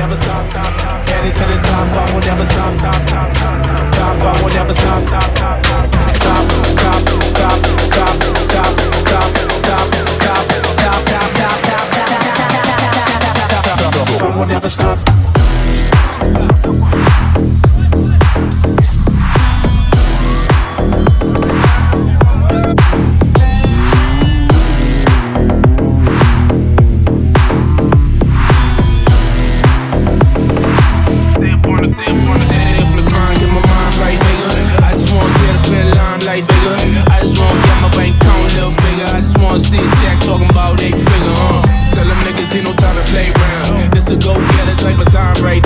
never stop. Headed to the top, I will never stop. Top, I will never stop. Top. I will never stop. See a jack talking about 8 figure, Tell them niggas ain't no time to play around. This a go-getter type of time right